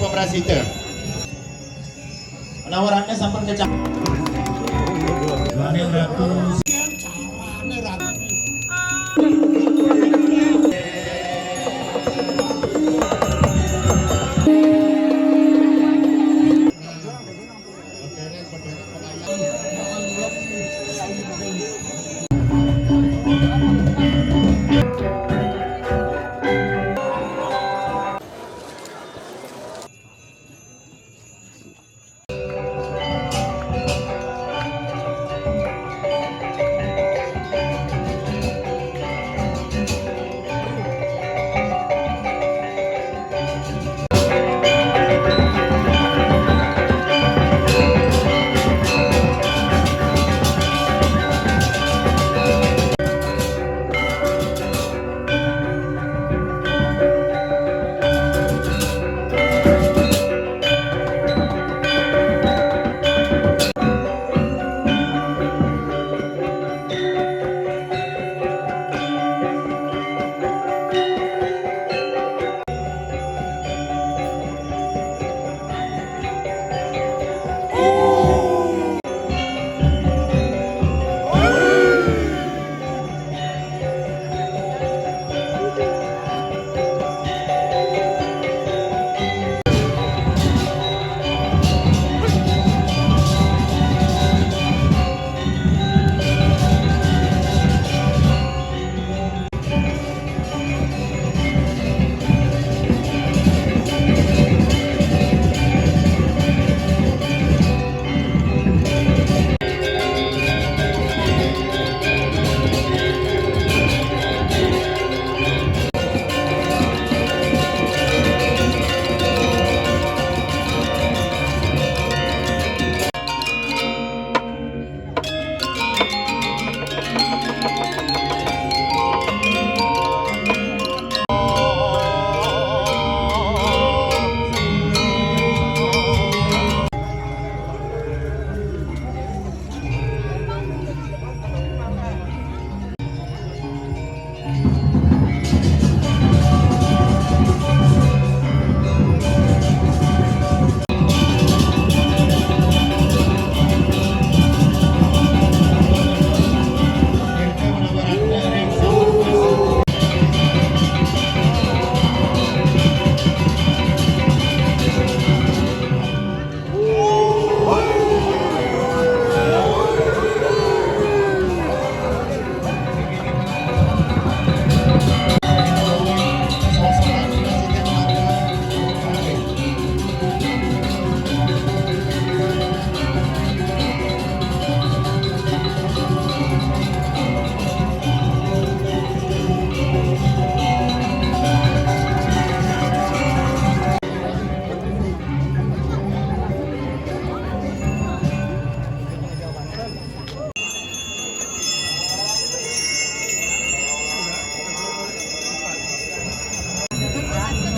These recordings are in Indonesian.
pemerasita. Penawarannya sampun kecap. Lani ratus.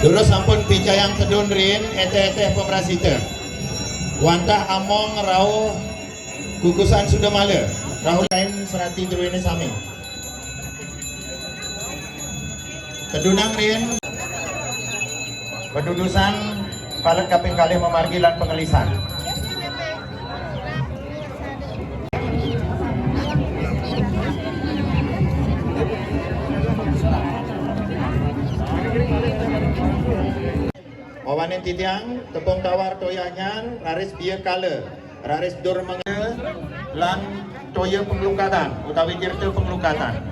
Dulu sampun picayang kedun rin ete pemerasita. Wantah among rau gugusan sudah male. Rahul lain serati druine sami. Kedunang rin pendudusan palet kaping kalih memargi lan pengelisan. Wawanin titiang tepung tawar toyanyan raris biya kale raris dur menge lan toya penglukatan utawi tirta penglukatan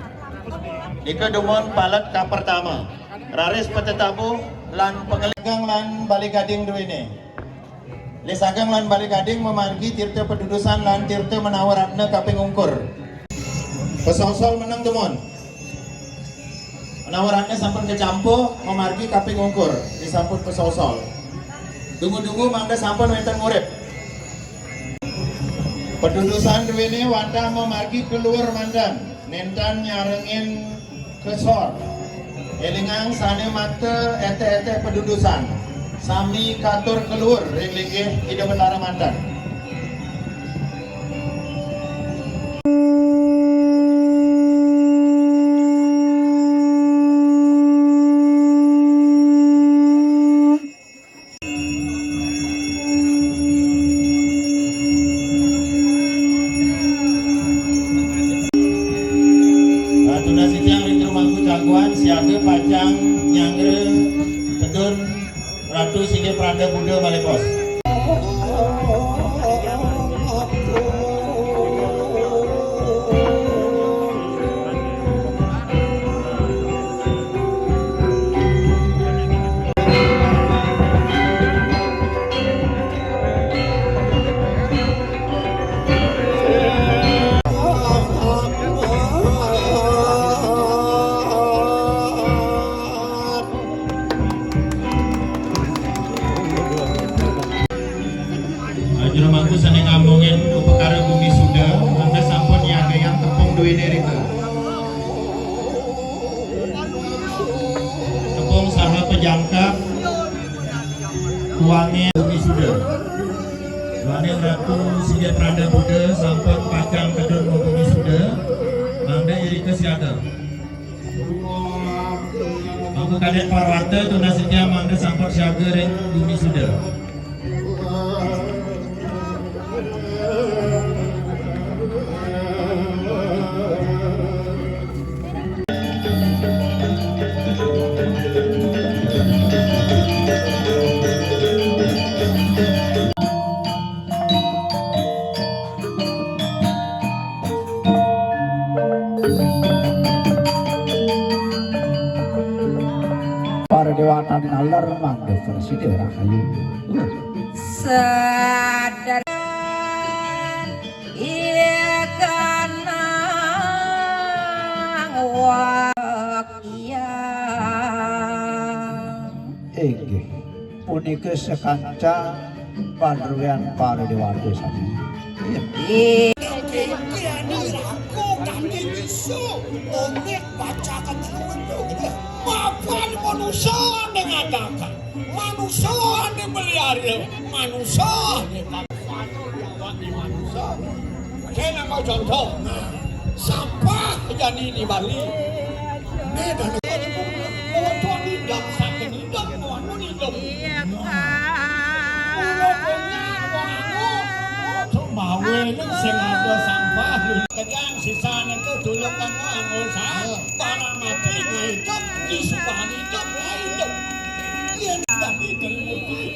nika dumon palet ka pertama raris petetabu lan pengelegang lan balik gading duwene lesageng lan balik gading memargi tirta pendudusan lan tirta menawaratna kaping ungkur pesosol menang dumon penawarannya sampun kecampuh memargi kaping ungkur disampun pesosol dungu-dungu mangga sampun wenten murid pendudusan duwene wantah memargi keluar mandan nentan nyarengin kesor elingang sane mate ete pendudusan sami katur keluar ring linggih ida betara mandan. ratu seneng ngomongin perkara bumi sudah, anda sampun niaga yang tepung duit dari itu. Tepung saha pejangkap, uangnya bumi sudah. Uangnya ratu Sidia Prada Buddha sampun pacang kedun bumi sudah, mangda iri ke siaga. Aku kadek parwata tuna sedia mangda sampun siaga ring bumi sudah. Para dewata nalar mangga versi daerah kayu sadar ikanang wakyang punika sekanca panderwean para dewata sami. Mapan manusia mengadakan, manusia melihara, manusia manusia. Saya nak kau contoh, sampah jadi di Bali. Ini dah orang tua hidup, sakit hidup, orang hidup. Bawa ni sengaja sampah kejang sisa itu tulungkan orang usaha para mati hidup di sebuah hidup hidup yang jadi terbukti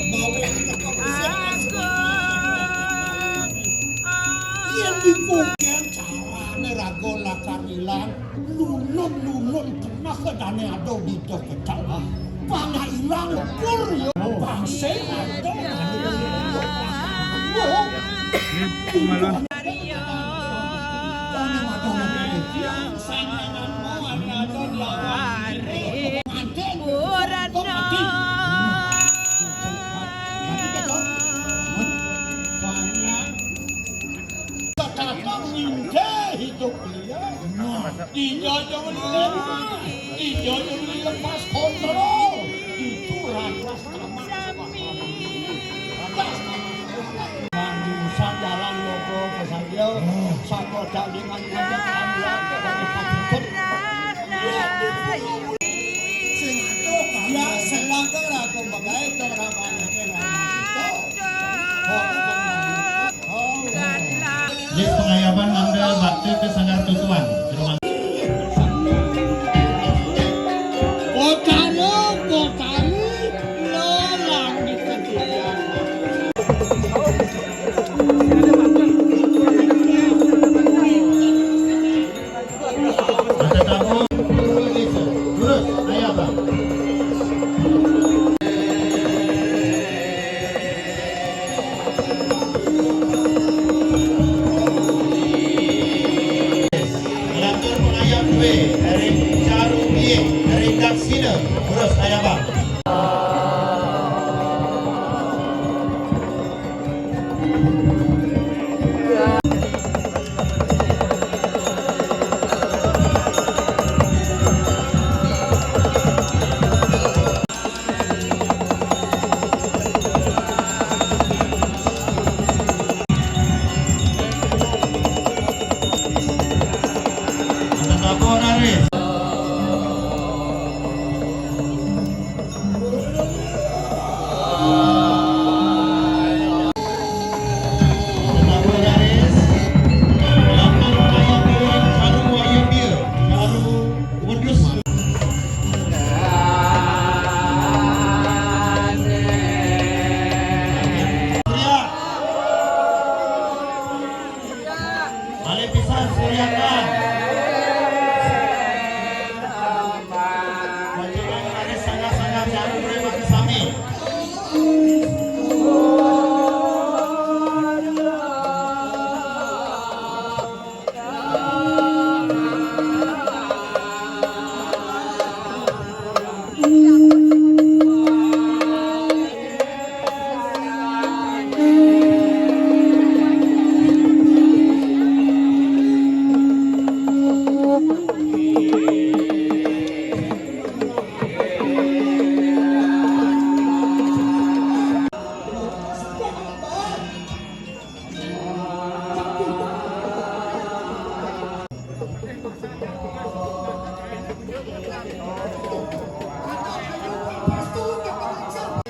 bawa yang dibuktikan cara nerago lakar hilang lulun pernah ke dana ada di dokter panah hilang kur bangsa ada lepas kontrol dicurang manusia jalan logo kesadio satu jalan dengan ambil dari kapiter ya selangkah aku bagai orang List pengayaban anda bakti ke Sanggar Tutuan.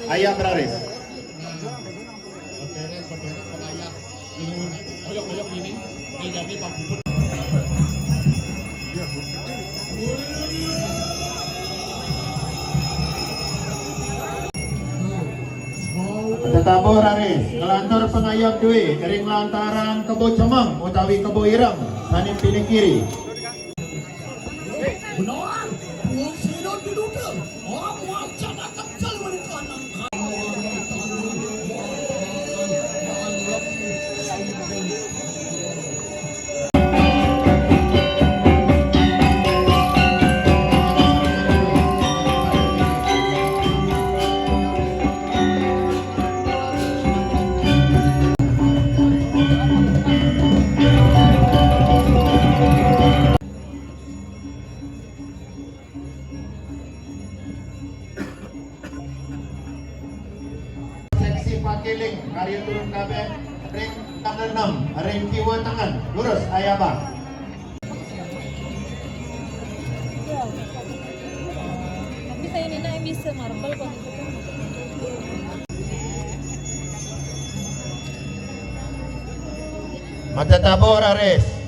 ayah beraris. Berderet pengayah ini oyok-oyok ini jadi Pak Bubut. Tetabo raris, ngelantur pengayap duit, kering lantaran kebo cemeng, utawi kebo ireng, sanin pilih kiri. Benar, buang sino diduga, orang wacana kecil wanita anak. Seksi pakiling, karya turun kabeh, ring tangan 6, ring kiwa tangan, lurus ayah bang. Tapi saya ini nak bisa marble kok. Mata tabur raris.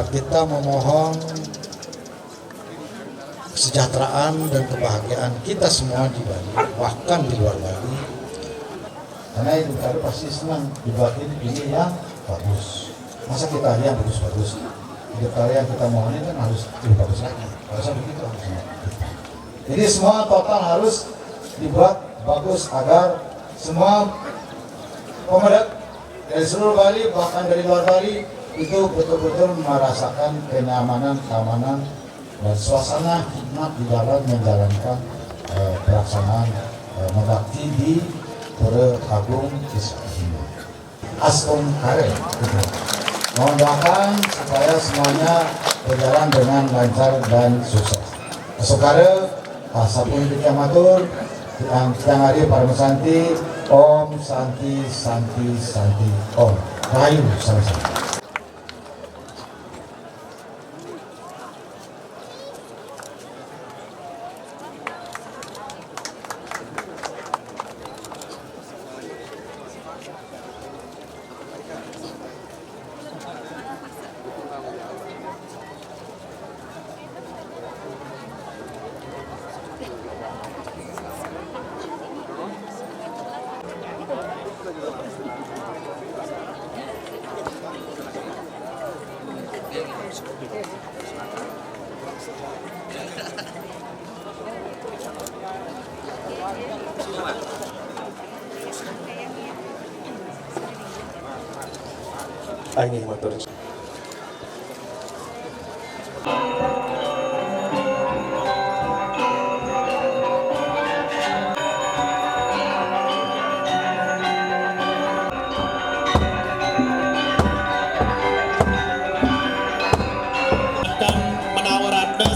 Kita memohon kesejahteraan dan kebahagiaan kita semua di Bali, bahkan di luar Bali. Karena itu kita pasti senang dibuat ini yang bagus. Masa kita yang bagus-bagus, kita yang kita mohon kan harus lebih bagus lagi. Harusnya begitu harusnya. Jadi semua total harus dibuat bagus agar semua pemuda dari seluruh Bali, bahkan dari luar Bali, itu betul-betul merasakan kenyamanan, keamanan, dan suasana hikmat di dalam menjalankan pelaksanaan mengabdi di Pura Agung Kisahima. Asum Kare. Mohon doakan supaya semuanya berjalan dengan lancar dan sukses. Asum Kare, Asapun kita matur, yang hari para mesanti, Om Santi Santi Santi Om. Rahayu sama-sama. Angin motor.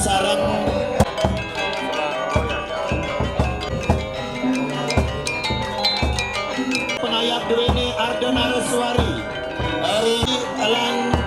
Sarang pengayap dua ini Ardona Reswari hari Alang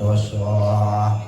dosa